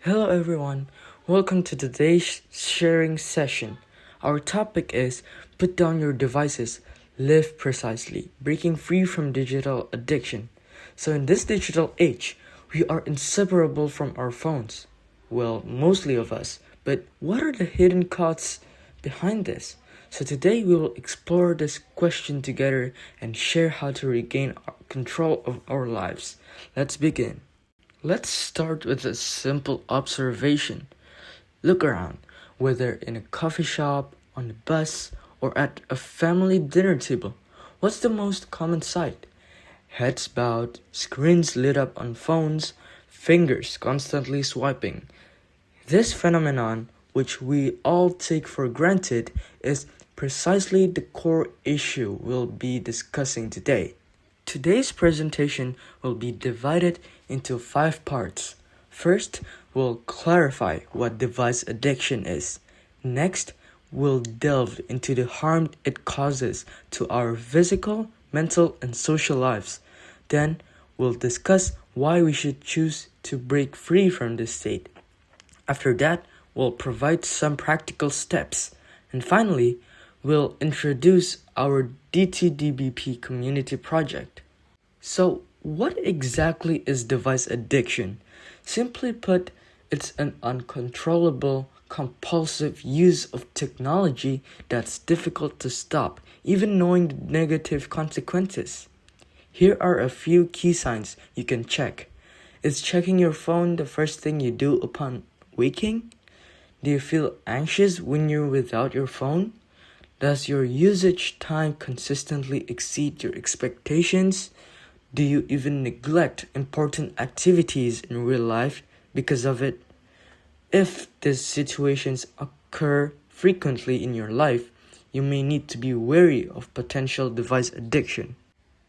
Hello everyone, welcome to today's sharing session. Our topic is Put Down Your Devices, Live Precisely, Breaking Free from Digital Addiction. So, in this digital age, we are inseparable from our phones. Well, mostly of us, but what are the hidden costs behind this? So, today we will explore this question together and share how to regain control of our lives. Let's begin. Let's start with a simple observation. Look around, whether in a coffee shop, on the bus, or at a family dinner table. What's the most common sight? Heads bowed, screens lit up on phones, fingers constantly swiping. This phenomenon, which we all take for granted, is precisely the core issue we'll be discussing today. Today's presentation will be divided into 5 parts. First, we'll clarify what device addiction is. Next, we'll delve into the harm it causes to our physical, mental, and social lives. Then, we'll discuss why we should choose to break free from this state. After that, we'll provide some practical steps. And finally, we'll introduce our DTDBP community project. So, what exactly is device addiction? Simply put, it's an uncontrollable, compulsive use of technology that's difficult to stop, even knowing the negative consequences. Here are a few key signs you can check. Is checking your phone the first thing you do upon waking? Do you feel anxious when you're without your phone? Does your usage time consistently exceed your expectations? Do you even neglect important activities in real life because of it? If these situations occur frequently in your life, you may need to be wary of potential device addiction.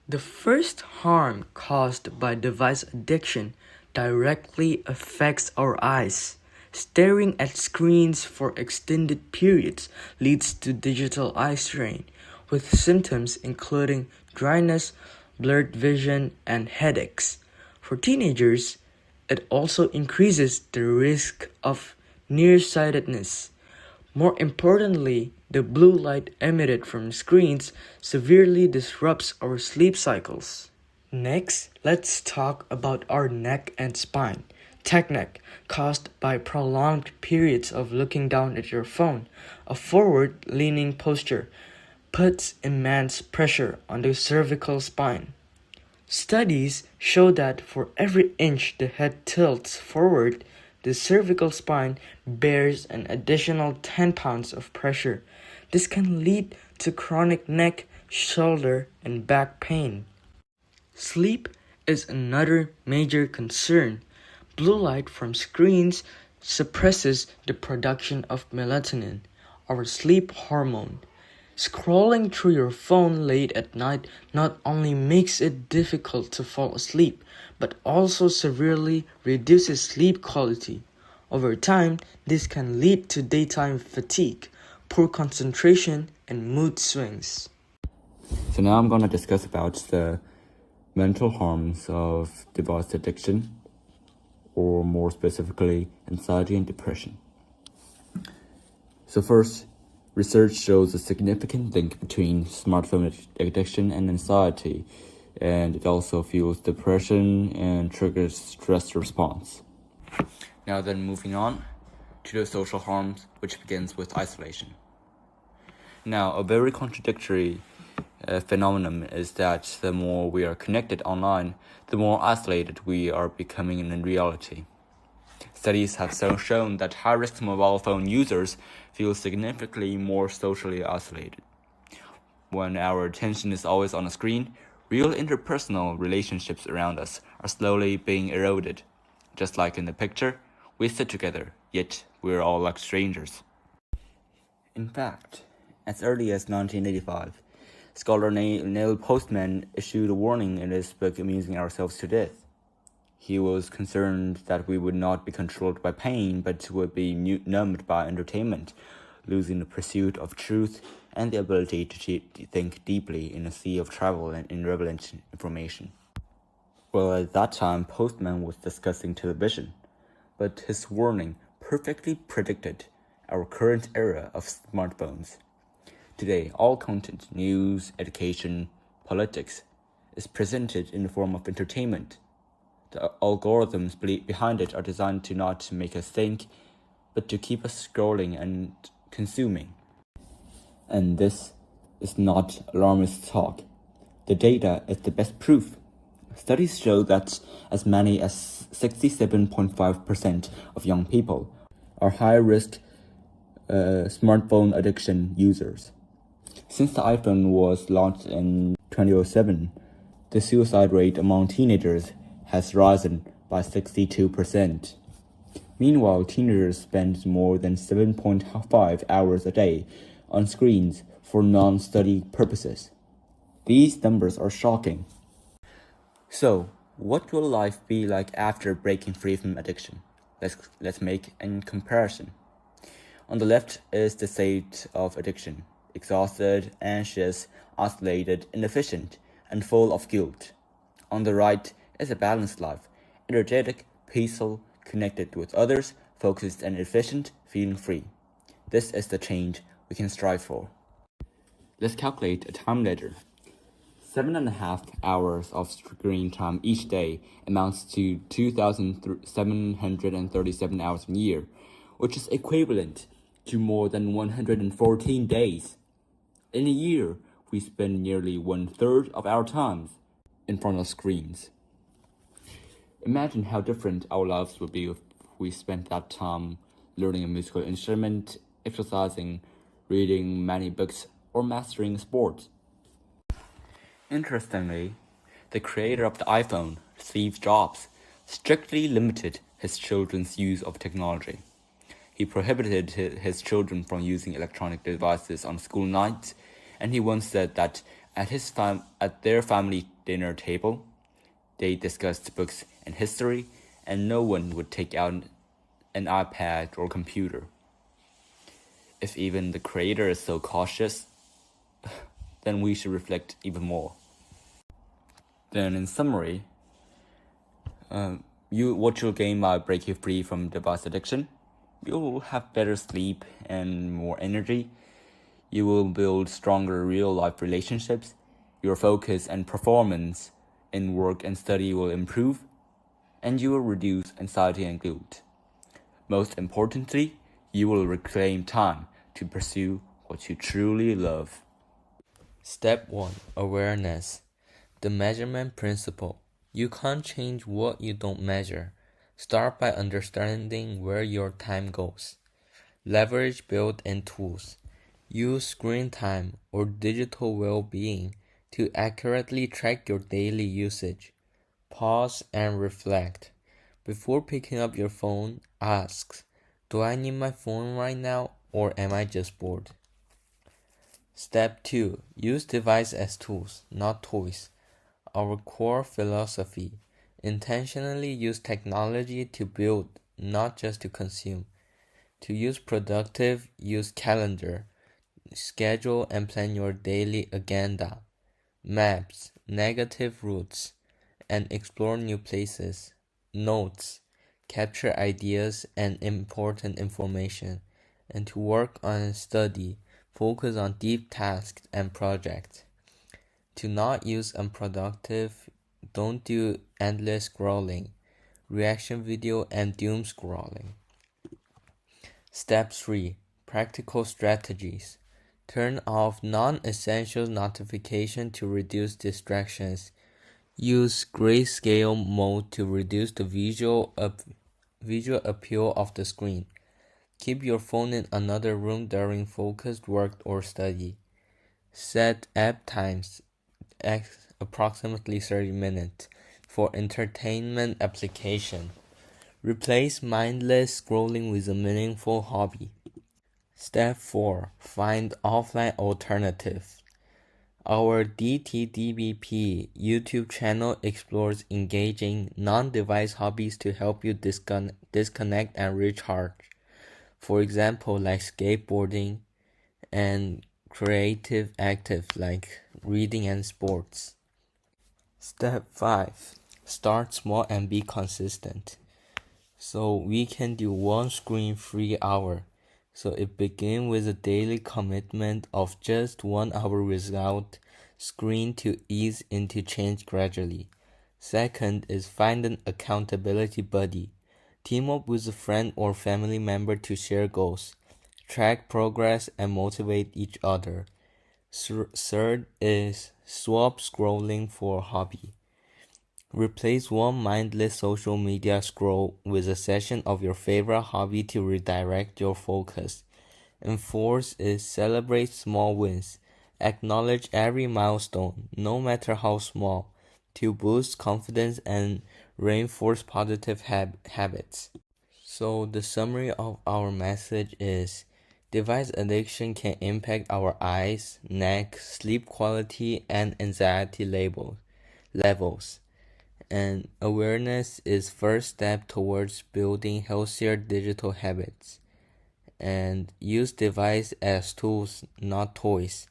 The first harm caused by device addiction directly affects our eyes. Staring at screens for extended periods leads to digital eye strain, with symptoms including dryness, blurred vision, and headaches. For teenagers, it also increases the risk of nearsightedness. More importantly, the blue light emitted from screens severely disrupts our sleep cycles. Next, let's talk about our neck and spine. Tech neck, caused by prolonged periods of looking down at your phone. A forward leaning posture puts immense pressure on the cervical spine. Studies show that for every inch the head tilts forward, the cervical spine bears an additional 10 pounds of pressure. This can lead to chronic neck, shoulder, and back pain. Sleep is another major concern. Blue light from screens suppresses the production of melatonin, our sleep hormone. Scrolling through your phone late at night not only makes it difficult to fall asleep, but also severely reduces sleep quality. Over time, this can lead to daytime fatigue, poor concentration, and mood swings. So now I'm going to discuss about the mental harms of device addiction, or more specifically, anxiety and depression. So first, research shows a significant link between smartphone addiction and anxiety, and it also fuels depression and triggers stress response. Now then, moving on to the social harms, which begins with isolation. Now, a very contradictory phenomenon is that the more we are connected online, the more isolated we are becoming in reality. Studies have shown that high-risk mobile phone users feel significantly more socially isolated. When our attention is always on a screen, real interpersonal relationships around us are slowly being eroded. Just like in the picture, we sit together, yet we're all like strangers. In fact, as early as 1985, scholar Neil Postman issued a warning in his book Amusing Ourselves to Death. He was concerned that we would not be controlled by pain, but would be numbed by entertainment, losing the pursuit of truth and the ability to think deeply in a sea of travel and irrelevant information. Well, at that time, Postman was discussing television. but his warning perfectly predicted our current era of smartphones. Today, all content, news, education, politics, is presented in the form of entertainment. The algorithms behind it are designed to not make us think, but to keep us scrolling and consuming. And this is not alarmist talk. The data is the best proof. Studies show that as many as 67.5% of young people are high-risk smartphone addiction users. Since the iPhone was launched in 2007, the suicide rate among teenagers has risen by 62%. Meanwhile, teenagers spend more than 7.5 hours a day on screens for non-study purposes. These numbers are shocking. So, what will life be like after breaking free from addiction? Let's make a comparison. On the left is the state of addiction: exhausted, anxious, isolated, inefficient, and full of guilt. On the right is a balanced life: energetic, peaceful, connected with others, focused and efficient, feeling free. This is the change we can strive for. Let's calculate a time ladder. 7.5 hours of screen time each day amounts to 2,737 hours a year, which is equivalent to more than 114 days. In a year, we spend nearly 1/3 of our time in front of screens. Imagine how different our lives would be if we spent that time learning a musical instrument, exercising, reading many books, or mastering sport. Interestingly, the creator of the iPhone, Steve Jobs, strictly limited his children's use of technology. He prohibited his children from using electronic devices on school nights, and he once said that at their family dinner table, they discussed books and history, and no one would take out an iPad or computer. If even the creator is so cautious, then we should reflect even more. Then, in summary, what you'll gain by breaking free from device addiction: you'll have better sleep and more energy. You will build stronger real-life relationships. Your focus and performance in work and study will improve, and you will reduce anxiety and guilt. Most importantly, you will reclaim time to pursue what you truly love. Step 1. Awareness. The measurement principle. You can't change what you don't measure. Start by understanding where your time goes. Leverage built-in tools. Use screen time or digital well-being to accurately track your daily usage. Pause and reflect. Before picking up your phone, ask, do I need my phone right now, or am I just bored? Step 2. Use devices as tools, not toys. Our core philosophy: intentionally use technology to build, not just to consume. To use productive, use calendar. Schedule and plan your daily agenda. Maps, negative routes, and explore new places. Notes, capture ideas and important information. And to work on study, focus on deep tasks and projects. To not use unproductive, don't do endless scrolling, reaction video, and doom scrolling. Step 3. Practical strategies. Turn off non-essential notifications to reduce distractions. Use grayscale mode to reduce the visual appeal of the screen. Keep your phone in another room during focused work or study. Set app times, approximately 30 minutes, for entertainment application. Replace mindless scrolling with a meaningful hobby. Step 4. Find offline alternatives. Our DTDBP YouTube channel explores engaging non-device hobbies to help you disconnect and recharge. For example, like skateboarding, and creative activities like reading and sports. Step 5. Start small and be consistent. So we can do one screen-free hour. So it begins with a daily commitment of just 1 hour without screen to ease into change gradually. Second is find an accountability buddy. Team up with a friend or family member to share goals, track progress, and motivate each other. Third is swap scrolling for a hobby. Replace one mindless social media scroll with a session of your favorite hobby to redirect your focus. And fourth is celebrate small wins. Acknowledge every milestone, no matter how small, to boost confidence and reinforce positive habits. So the summary of our message is device addiction can impact our eyes, neck, sleep quality, and anxiety levels. And awareness is first step towards building healthier digital habits. And use device as tools, not toys.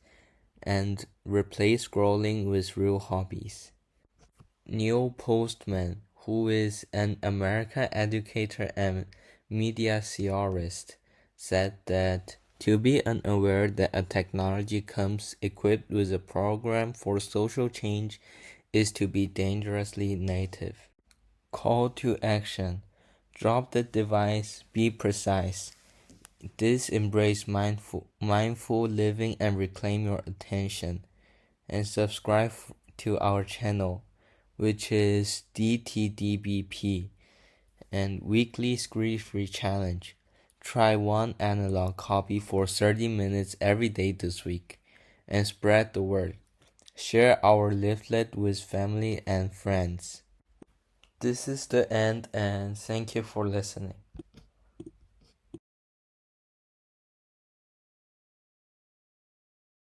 And replace scrolling with real hobbies. Neil Postman, who is an American educator and media theorist, said that to be unaware that a technology comes equipped with a program for social change is to be dangerously native. Call to action. Drop the device, be precise. This embrace mindful living and reclaim your attention. And subscribe to our channel, which is DTDBP, and weekly screen-free challenge. Try one analog copy for 30 minutes every day this week and spread the word. Share our leaflet with family and friends. This is the end, and thank you for listening.